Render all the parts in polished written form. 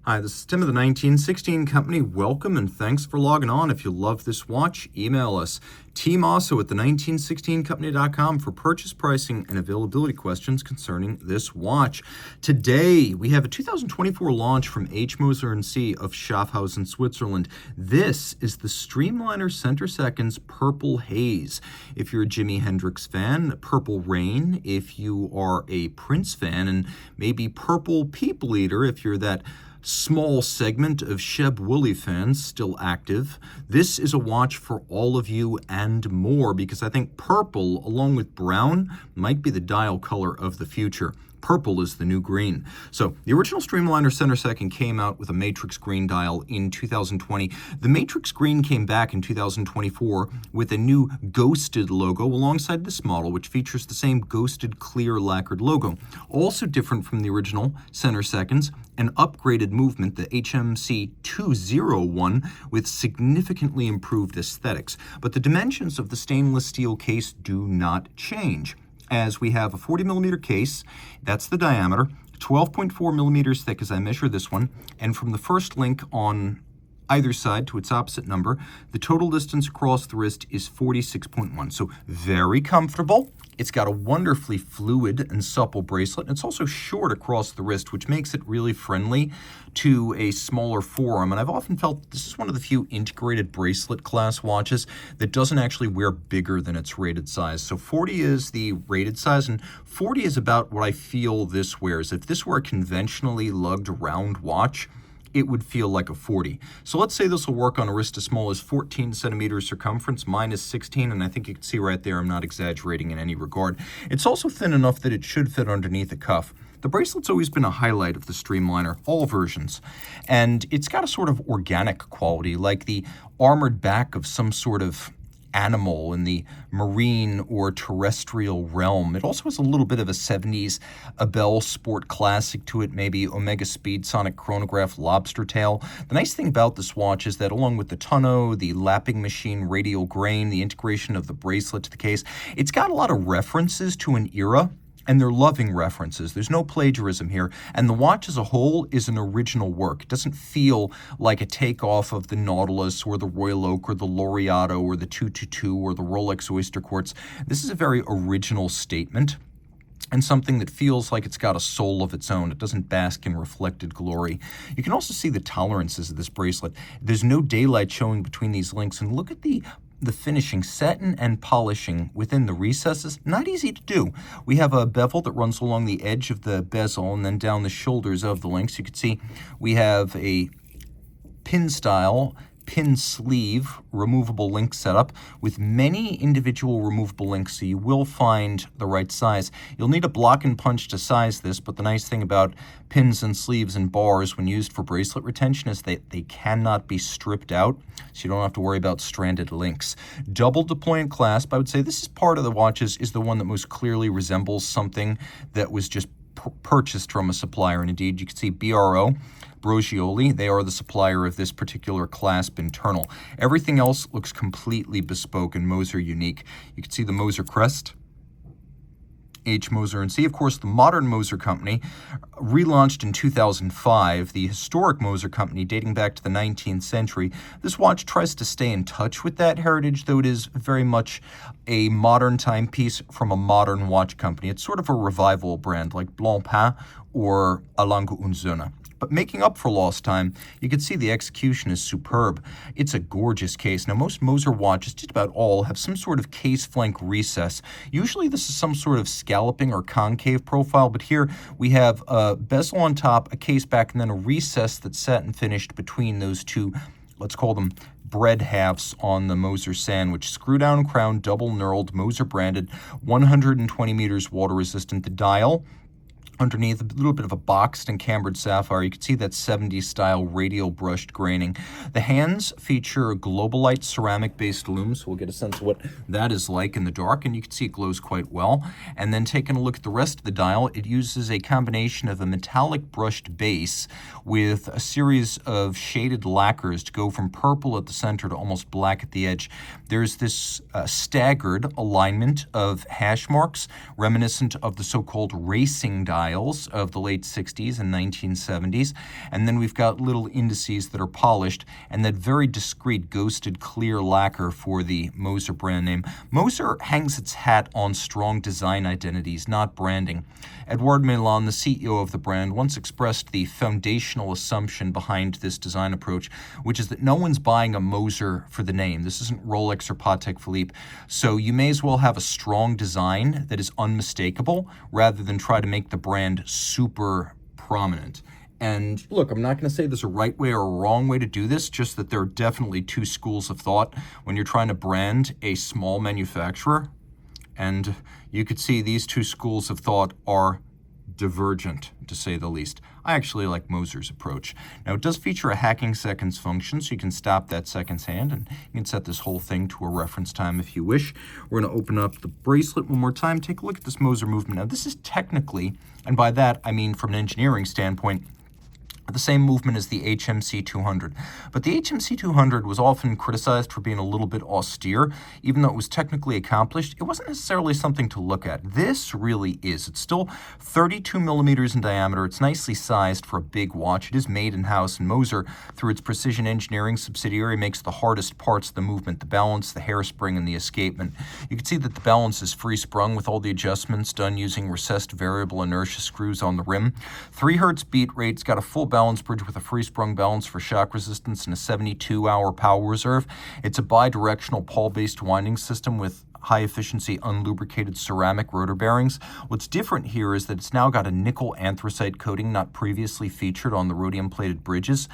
Hi, this is Tim of the 1916 Company. Welcome and thanks for logging on. If you love this watch, email us, Team Mosso at the1916company.com for purchase pricing and availability questions concerning this watch. Today, we have a 2024 launch from Moser Cie of Schaffhausen, Switzerland. This is the Streamliner Center Seconds Purple Haze. If you're a Jimi Hendrix fan, Purple Rain. If you are a Prince fan, and maybe Purple People Eater, if you're that small segment of Sheb Woolley fans still active. This is a watch for all of you and more, because I think purple, along with brown, might be the dial color of the future. Purple is the new green. So the original Streamliner Center Second came out with a matrix green dial in 2020. The matrix green came back in 2024 with a new ghosted logo alongside this model, which features the same ghosted clear lacquered logo. Also different from the original Center Seconds, an upgraded movement, the HMC 201, with significantly improved aesthetics. But the dimensions of the stainless steel case do not change, as we have a 40 millimeter case, that's the diameter, 12.4 millimeters thick as I measure this one, and from the first link on either side to its opposite number, the total distance across the wrist is 46.1. So very comfortable. It's got a wonderfully fluid and supple bracelet, and it's also short across the wrist, which makes it really friendly to a smaller forearm. And I've often felt this is one of the few integrated bracelet class watches that doesn't actually wear bigger than its rated size. So 40 is the rated size, and 40 is about what I feel this wears. If this were a conventionally lugged round watch, it would feel like a 40. So let's say this will work on a wrist as small as 14 centimeters circumference. Mine is 16, and I think you can see right there I'm not exaggerating in any regard. It's also thin enough that it should fit underneath a cuff. The bracelet's always been a highlight of the Streamliner, all versions, and it's got a sort of organic quality, like the armored back of some sort of animal in the marine or terrestrial realm. It also has a little bit of a 70s Abel sport classic to it, maybe Omega Speed Sonic Chronograph Lobster Tail. The nice thing about this watch is that along with the tonneau, the lapping machine radial grain, the integration of the bracelet to the case, it's got a lot of references to an era, and they're loving references. There's no plagiarism here, and the watch as a whole is an original work. It doesn't feel like a takeoff of the Nautilus or the Royal Oak or the Laureato or the 222 or the Rolex Oyster Quartz. This is a very original statement, and something that feels like it's got a soul of its own. It doesn't bask in reflected glory. You can also see the tolerances of this bracelet. There's no daylight showing between these links, and look at the finishing, satin and polishing within the recesses. Not easy to do. We have a bevel that runs along the edge of the bezel and then down the shoulders of the links. You can see we have a pin style, pin sleeve, removable link setup with many individual removable links, so you will find the right size. You'll need a block and punch to size this, but the nice thing about pins and sleeves and bars when used for bracelet retention is that they cannot be stripped out, so you don't have to worry about stranded links. Double deployant clasp, I would say this is part of the watches, is the one that most clearly resembles something that was just purchased from a supplier. And indeed, you can see BRO, Brogioli, they are the supplier of this particular clasp internal. Everything else looks completely bespoke and Moser unique. You can see the Moser crest, Moser Cie. Of course, the modern Moser company, relaunched in 2005, the historic Moser company dating back to the 19th century. This watch tries to stay in touch with that heritage, though it is very much a modern timepiece from a modern watch company. It's sort of a revival brand like Blancpain or A Lange und Söhne. But making up for lost time, you can see the execution is superb. It's a gorgeous case. Now, most Moser watches, just about all, have some sort of case flank recess. Usually this is some sort of scalloping or concave profile, but here we have a bezel on top, a case back, and then a recess that's set and finished between those two, let's call them bread halves on the Moser sandwich. Screw down crown, double knurled, Moser branded, 120 meters water resistant. The dial underneath, a little bit of a boxed and cambered sapphire. You can see that 70s style radial brushed graining. The hands feature a Globalite ceramic-based lume, so we'll get a sense of what that is like in the dark, and you can see it glows quite well. And then taking a look at the rest of the dial, it uses a combination of a metallic brushed base with a series of shaded lacquers to go from purple at the center to almost black at the edge. There's this staggered alignment of hash marks reminiscent of the so-called racing dial dials of the late 60s and 1970s. And then we've got little indices that are polished, and that very discreet ghosted clear lacquer for the Moser brand name. Moser hangs its hat on strong design identities, not branding. Edouard Mélin, the CEO of the brand, once expressed the foundational assumption behind this design approach, which is that no one's buying a Moser for the name. This isn't Rolex or Patek Philippe. So you may as well have a strong design that is unmistakable rather than try to make the brand super prominent. And look, I'm not going to say there's a right way or a wrong way to do this, just that there are definitely two schools of thought when you're trying to brand a small manufacturer. And you could see these two schools of thought are divergent, to say the least. I actually like Moser's approach. Now, it does feature a hacking seconds function, so you can stop that seconds hand, and you can set this whole thing to a reference time if you wish. We're going to open up the bracelet one more time. Take a look at this Moser movement. Now, this is technically, and by that I mean from an engineering standpoint, the same movement as the HMC 200. But the HMC 200 was often criticized for being a little bit austere. Even though it was technically accomplished, it wasn't necessarily something to look at. This really is. It's still 32 millimeters in diameter. It's nicely sized for a big watch. It is made in-house, and Moser, through its precision engineering subsidiary, makes the hardest parts of the movement, the balance, the hairspring, and the escapement. You can see that the balance is free-sprung with all the adjustments done using recessed variable inertia screws on the rim. 3 Hz beat rate. It's got a full balance bridge with a free-sprung balance for shock resistance and a 72-hour power reserve. It's a bi-directional pawl-based winding system with high-efficiency unlubricated ceramic rotor bearings. What's different here is that it's now got a nickel anthracite coating not previously featured on the rhodium-plated bridges.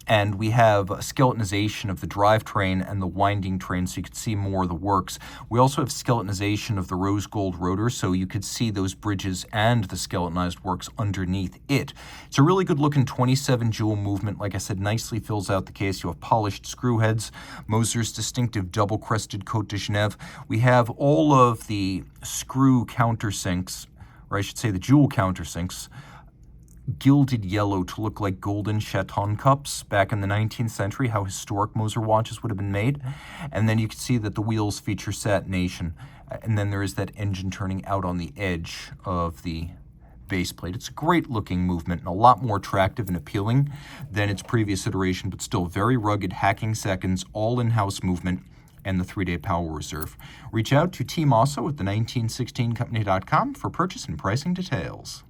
And we have a skeletonization of the drivetrain and the winding train, so you can see more of the works. We also have skeletonization of the rose gold rotor, so you could see those bridges and the skeletonized works underneath it. It's a really good looking 27 jewel movement. Like I said, nicely fills out the case. You have polished screw heads, Moser's distinctive double crested Côte de Genève. We have all of the screw countersinks, or I should say the jewel countersinks, gilded yellow to look like golden chaton cups back in the 19th century, how historic Moser watches would have been made. And then you can see that the wheels feature satination. And then there is that engine turning out on the edge of the base plate. It's a great looking movement and a lot more attractive and appealing than its previous iteration, but still very rugged, hacking seconds, all in-house movement, and the 3-day power reserve. Reach out to Team Mosso at the 1916company.com for purchase and pricing details.